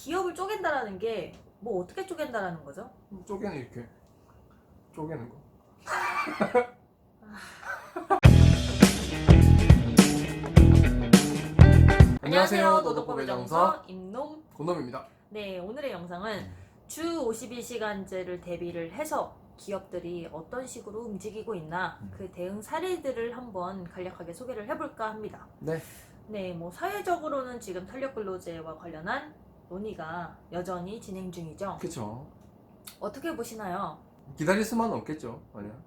기업을 쪼갠다라는 게 뭐 어떻게 쪼갠다라는 거죠? 쪼개는 이렇게 쪼개는 거. 안녕하세요. 노동법의 정서 임놈. 고놈입니다. 네, 오늘의 영상은 주 52시간제를 대비를 해서 기업들이 어떤 식으로 움직이고 있나 그 대응 사례들을 한번 간략하게 소개를 해볼까 합니다. 네. 네, 뭐 사회적으로는 지금 탄력근로제와 관련한 논의가 여전히 진행 중이죠. 그쵸. 어떻게 보시나요? 기다릴 수만은 없겠죠. 만약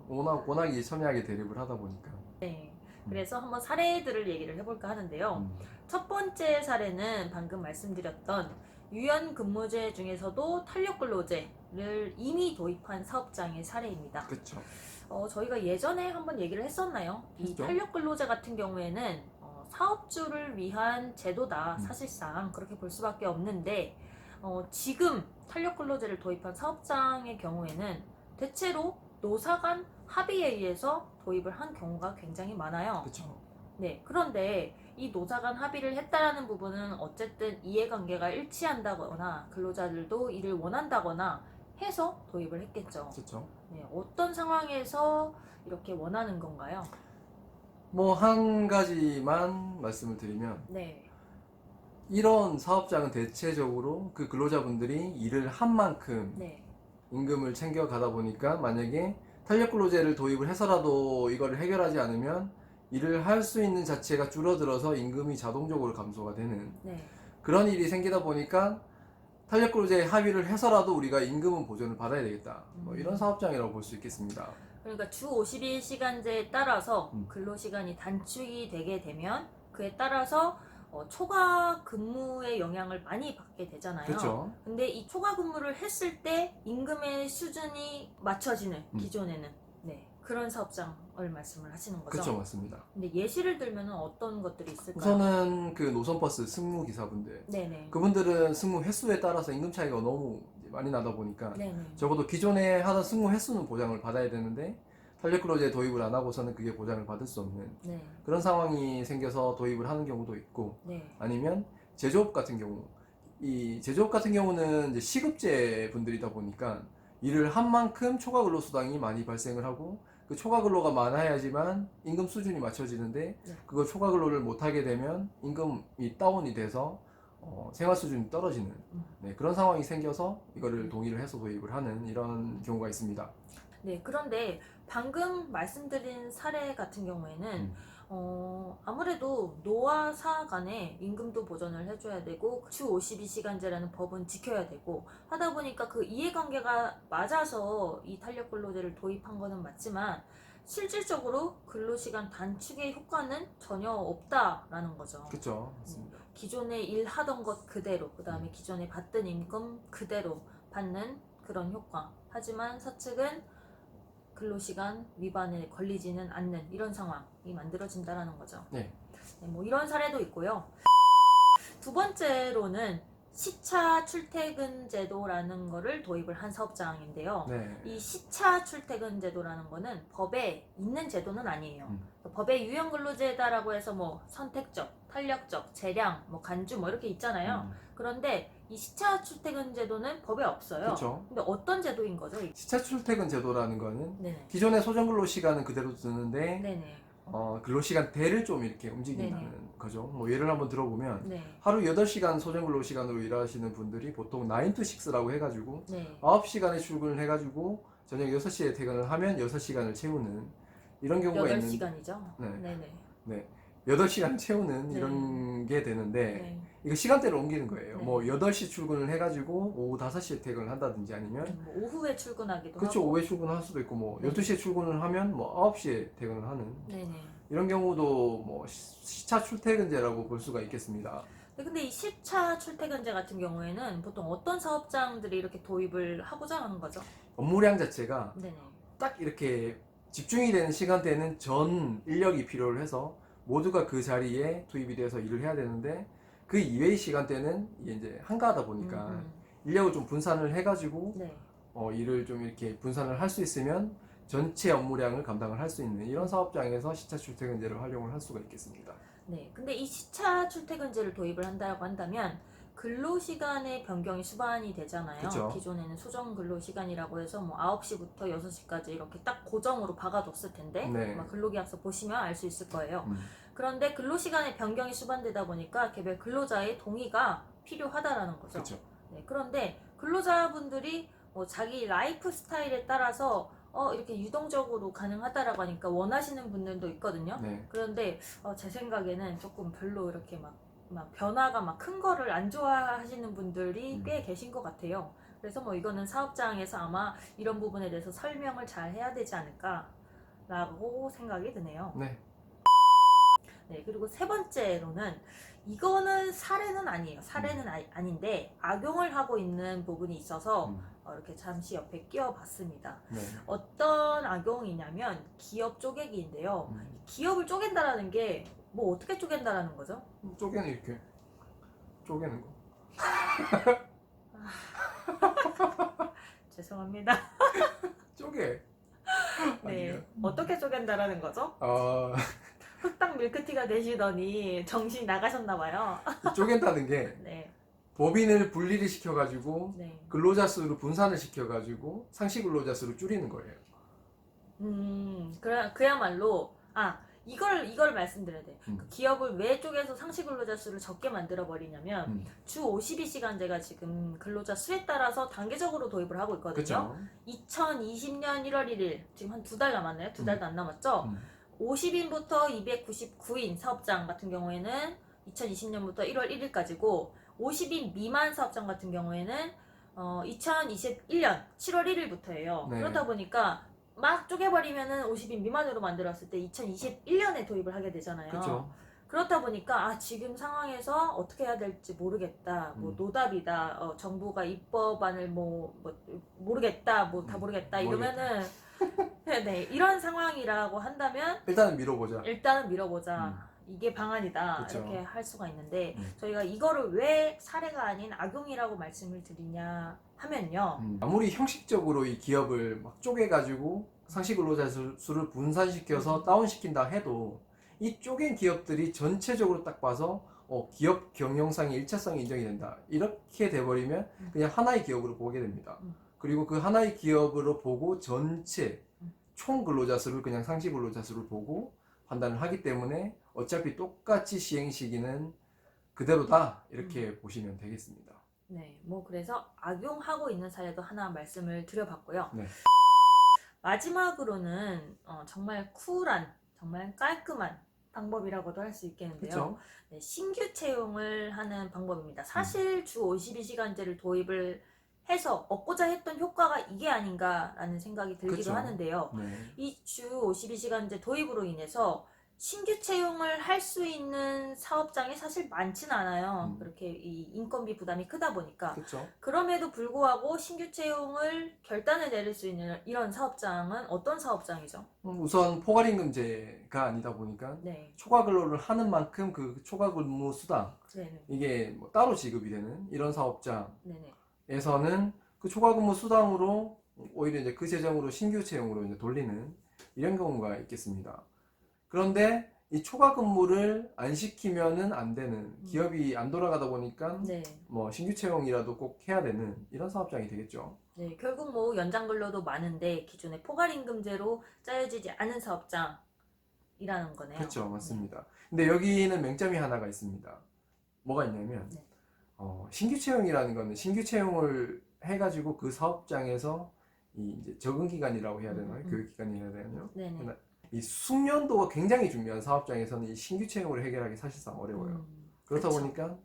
워낙 첨예하게 대립을 하다 보니까. 네, 그래서 한번 사례들을 얘기를 해볼까 하는데요. 첫 번째 사례는 방금 말씀드렸던 유연근무제 중에서도 탄력근로제를 이미 도입한 사업장의 사례입니다. 그쵸. 저희가 예전에 한번 얘기를 했었나요? 이 했죠. 탄력근로제 같은 경우에는 사업주를 위한 제도다. 사실상 그렇게 볼 수밖에 없는데 지금 탄력근로제를 도입한 사업장의 경우에는 대체로 노사 간 합의에 의해서 도입을 한 경우가 굉장히 많아요. 그쵸. 네, 그런데 이 노사 간 합의를 했다라는 부분은 어쨌든 이해관계가 일치한다거나 근로자들도 이를 원한다거나 해서 도입을 했겠죠. 그쵸. 네, 어떤 상황에서 이렇게 원하는 건가요? 뭐 한 가지만 말씀을 드리면 네, 이런 사업장은 대체적으로 그 근로자분들이 일을 한 만큼 네, 임금을 챙겨가다 보니까 만약에 탄력근로제를 도입을 해서라도 이거를 해결하지 않으면 일을 할 수 있는 자체가 줄어들어서 임금이 자동적으로 감소가 되는 네. 그런 일이 생기다 보니까 탄력근로제 합의를 해서라도 우리가 임금은 보전을 받아야 되겠다. 뭐 이런 사업장이라고 볼 수 있겠습니다. 그러니까 주 52시간제에 따라서 음. 근로시간이 단축이 되게 되면 그에 따라서 초과 근무의 영향을 많이 받게 되잖아요. 그렇죠. 근데 이 초과 근무를 했을 때 임금의 수준이 맞춰지는 기존에는 네, 그런 사업장을 말씀을 하시는 거죠. 그렇죠, 맞습니다. 근데 예시를 들면 어떤 것들이 있을까요? 우선은 그 노선버스 승무 기사분들, 네네. 그분들은 승무 횟수에 따라서 임금 차이가 너무 많이 나다 보니까 네네. 적어도 기존에 하던 승무 횟수는 보장을 받아야 되는데 탄력근로제 도입을 안 하고서는 그게 보장을 받을 수 없는 네. 그런 상황이 생겨서 도입을 하는 경우도 있고, 네. 아니면 제조업 같은 경우, 이 제조업 같은 경우는 이제 시급제 분들이다 보니까 일을 한 만큼 초과 근로 수당이 많이 발생을 하고 그 초과 근로가 많아야지만 임금 수준이 맞춰지는데 네. 그걸 초과 근로를 못 하게 되면 임금이 다운이 돼서 생활 수준이 떨어지는 그런 상황이 생겨서 이거를 동의를 해서 도입을 하는 이런 경우가 있습니다. 네, 그런데 방금 말씀드린 사례 같은 경우에는 아무래도 노와 사 간에 임금도 보전을 해줘야 되고 주 52시간제라는 법은 지켜야 되고 하다 보니까 그 이해관계가 맞아서 이 탄력근로제를 도입한 거는 맞지만 실질적으로 근로시간 단축의 효과는 전혀 없다라는 거죠. 그렇죠, 맞습니다. 기존에 일하던 것 그대로, 그 다음에 기존에 받던 임금 그대로 받는 그런 효과. 하지만 사측은 근로시간 위반에 걸리지는 않는 이런 상황이 만들어진다라는 거죠. 네. 네, 뭐 이런 사례도 있고요. 두 번째로는 시차 출퇴근 제도라는 거를 도입을 한 사업장인데요. 네. 이 시차 출퇴근 제도라는 거는 법에 있는 제도는 아니에요. 법에 유연근로제다라고 해서 뭐 선택적, 탄력적, 재량, 뭐 간주 뭐 이렇게 있잖아요. 그런데 이 시차 출퇴근 제도는 법에 없어요. 그렇죠. 근데 어떤 제도인 거죠? 시차 출퇴근 제도라는 거는 네네. 기존의 소정 근로 시간은 그대로 두는데 네네. 근로시간대를 좀 이렇게 움직인다는 네네. 거죠. 뭐 예를 한번 들어보면 네. 하루 8시간 소정 근로 시간으로 일하시는 분들이 보통 9 to 6라고 해가지고 네. 9시간에 출근을 해가지고 저녁 6시에 퇴근을 하면 6시간을 채우는 이런 경우가 있는 8시간이죠? 네. 네네. 네. 8시간 채우는 네. 이런 게 되는데 네. 이거 시간대를 옮기는 거예요. 네. 뭐 8시 출근을 해가지고 오후 5시에 퇴근을 한다든지 아니면 뭐 오후에 출근하기도 그렇죠. 하고. 오후에 출근할 수도 있고 뭐 네. 12시에 출근을 하면 뭐 9시에 퇴근을 하는 네네. 이런 경우도 뭐 시차 출퇴근제라고 볼 수가 있겠습니다. 근데 이 시차 출퇴근제 같은 경우에는 보통 어떤 사업장들이 이렇게 도입을 하고자 하는 거죠? 업무량 자체가 네네. 딱 이렇게 집중이 되는 시간대에는 전 인력이 필요를 해서 모두가 그 자리에 투입이 돼서 일을 해야 되는데 그 이외의 시간대는 이제 한가하다 보니까 인력을 좀 분산을 해가지고 네. 일을 좀 이렇게 분산을 할 수 있으면 전체 업무량을 감당을 할 수 있는 이런 사업장에서 시차 출퇴근제를 활용을 할 수가 있겠습니다. 네. 근데 이 시차 출퇴근제를 도입을 한다고 한다면 근로시간의 변경이 수반이 되잖아요. 그쵸. 기존에는 수정 근로시간이라고 해서 뭐 9시부터 6시까지 이렇게 딱 고정으로 박아뒀을 텐데 네. 아마 근로계약서 보시면 알 수 있을 거예요. 음. 그런데 근로시간의 변경이 수반되다 보니까 개별 근로자의 동의가 필요하다라는 거죠. 그렇죠. 네, 그런데 근로자분들이 뭐 자기 라이프 스타일에 따라서 이렇게 유동적으로 가능하다라고 하니까 원하시는 분들도 있거든요. 네. 그런데 제 생각에는 조금 별로 이렇게 막 변화가 막 큰 거를 안 좋아하시는 분들이 꽤 계신 것 같아요. 그래서 뭐 이거는 사업장에서 아마 이런 부분에 대해서 설명을 잘 해야 되지 않을까라고 생각이 드네요. 네. 네, 그리고 세 번째로는 이거는 사례는 아니에요. 사례는 아닌데 악용을 하고 있는 부분이 있어서 이렇게 잠시 옆에 끼워봤습니다. 네. 어떤 악용이냐면 기업 쪼개기인데요. 기업을 쪼갠다라는 게 뭐 어떻게 쪼갠다라는 거죠? 쪼개는 이렇게 쪼개는 거. 죄송합니다. 쪼개. 네, 아니에요? 어떻게 쪼갠다라는 거죠? 흑당 밀크티가 되시더니 정신이 나가셨나봐요. 쪼갠다는 게 네, 법인을 분리를 시켜가지고 네. 근로자 수를 분산을 시켜가지고 상시 근로자 수를 줄이는 거예요. 그야말로 이걸 말씀드려야 돼. 그 기업을 왜 쪼개서 상시 근로자 수를 적게 만들어 버리냐면 주 52시간제가 지금 근로자 수에 따라서 단계적으로 도입을 하고 있거든요. 그렇죠. 2020년 1월 1일 지금 한 2달 남았나요? 2달도 안 남았죠? 50인부터 299인 사업장 같은 경우에는 2020년부터 1월 1일까지고 50인 미만 사업장 같은 경우에는 2021년 7월 1일부터예요. 네. 그렇다 보니까 막 쪼개버리면은 50인 미만으로 만들었을 때 2021년에 도입을 하게 되잖아요. 그렇죠. 그렇다 보니까 지금 상황에서 어떻게 해야 될지 모르겠다. 뭐 노답이다. 정부가 입법안을 모르겠다. 다 모르겠다. 이러면은 네, 이런 상황이라고 한다면 일단은 밀어보자. 일단은 밀어보자. 이게 방안이다. 그쵸. 이렇게 할 수가 있는데 저희가 이거를 왜 사례가 아닌 악용이라고 말씀을 드리냐 하면요. 아무리 형식적으로 이 기업을 막 쪼개가지고 상시 근로자 수를 분산시켜서 다운시킨다 해도 이 쪼갠 기업들이 전체적으로 딱 봐서 기업 경영상의 일차성이 인정이 된다. 이렇게 돼버리면 그냥 하나의 기업으로 보게 됩니다. 그리고 그 하나의 기업으로 보고 전체 총 근로자 수를 그냥 상시 근로자 수를 보고 판단을 하기 때문에 어차피 똑같이 시행 시기는 그대로다. 이렇게 보시면 되겠습니다. 네, 뭐 그래서 악용하고 있는 사례도 하나 말씀을 드려봤고요. 네. 마지막으로는 정말 쿨한, 정말 깔끔한 방법이라고도 할 수 있겠는데요. 그렇죠. 네, 신규 채용을 하는 방법입니다. 사실 주 52시간제를 도입을 해서 얻고자 했던 효과가 이게 아닌가라는 생각이 들기도 그쵸. 하는데요. 네. 이 주 52시간제 도입으로 인해서 신규 채용을 할 수 있는 사업장이 사실 많지는 않아요. 그렇게 이 인건비 부담이 크다 보니까. 그렇죠. 그럼에도 불구하고 신규 채용을 결단을 내릴 수 있는 이런 사업장은 어떤 사업장이죠? 우선 포괄임금제가 아니다 보니까 네. 초과 근로를 하는 만큼 그 초과 근무 수당 네네. 이게 뭐 따로 지급이 되는 이런 사업장에서는 네네. 그 초과 근무 수당으로 오히려 이제 그 재정으로 신규 채용으로 이제 돌리는 이런 경우가 있겠습니다. 그런데 이 초과 근무를 안 시키면은 안 되는 기업이 안 돌아가다 보니까 네. 뭐 신규 채용이라도 꼭 해야 되는 이런 사업장이 되겠죠. 네, 결국 뭐 연장 근로도 많은데 기존의 포괄임금제로 짜여지지 않은 사업장이라는 거네요. 그렇죠, 맞습니다. 근데 여기는 맹점이 하나가 있습니다. 뭐가 있냐면 신규 채용이라는 거는 신규 채용을 해가지고 그 사업장에서 이 이제 적응 기간이라고 해야 되나요? 교육 기간이 해야 되나요? 네네. 이 숙련도가 굉장히 중요한 사업장에서는 이 신규 채용을 해결하기 사실상 어려워요. 그렇다 그쵸. 보니까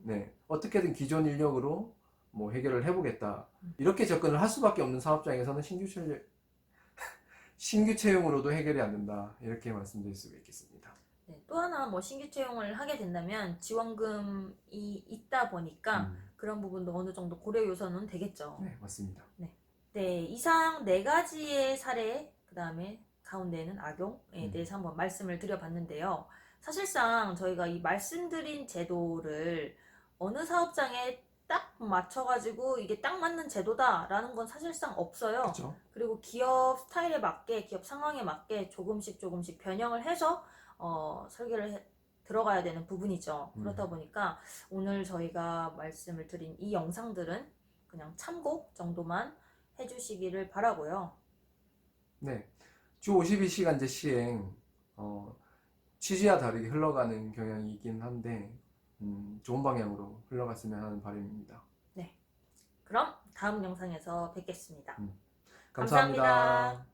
어떻게든 기존 인력으로 뭐 해결을 해보겠다 이렇게 접근을 할 수밖에 없는 사업장에서는 신규 채용으로도 해결이 안 된다 이렇게 말씀드릴 수가 있겠습니다. 네, 또 하나 뭐 신규 채용을 하게 된다면 지원금이 있다 보니까 그런 부분도 어느 정도 고려 요소는 되겠죠. 네, 맞습니다. 네, 이상 네 가지의 사례, 그 다음에 가운데는 악용에 대해서 한번 말씀을 드려봤는데요. 사실상 저희가 이 말씀드린 제도를 어느 사업장에 딱 맞춰가지고 이게 딱 맞는 제도다라는 건 사실상 없어요. 그렇죠. 그리고 기업 스타일에 맞게, 기업 상황에 맞게 조금씩 변형을 해서 설계를 들어가야 되는 부분이죠. 그렇다 보니까 오늘 저희가 말씀을 드린 이 영상들은 그냥 참고 정도만 해주시기를 바라고요. 네. 주 52시간제 시행, 취지와 다르게 흘러가는 경향이 있긴 한데, 좋은 방향으로 흘러갔으면 하는 바람입니다. 네. 그럼 다음 영상에서 뵙겠습니다. 감사합니다. 감사합니다.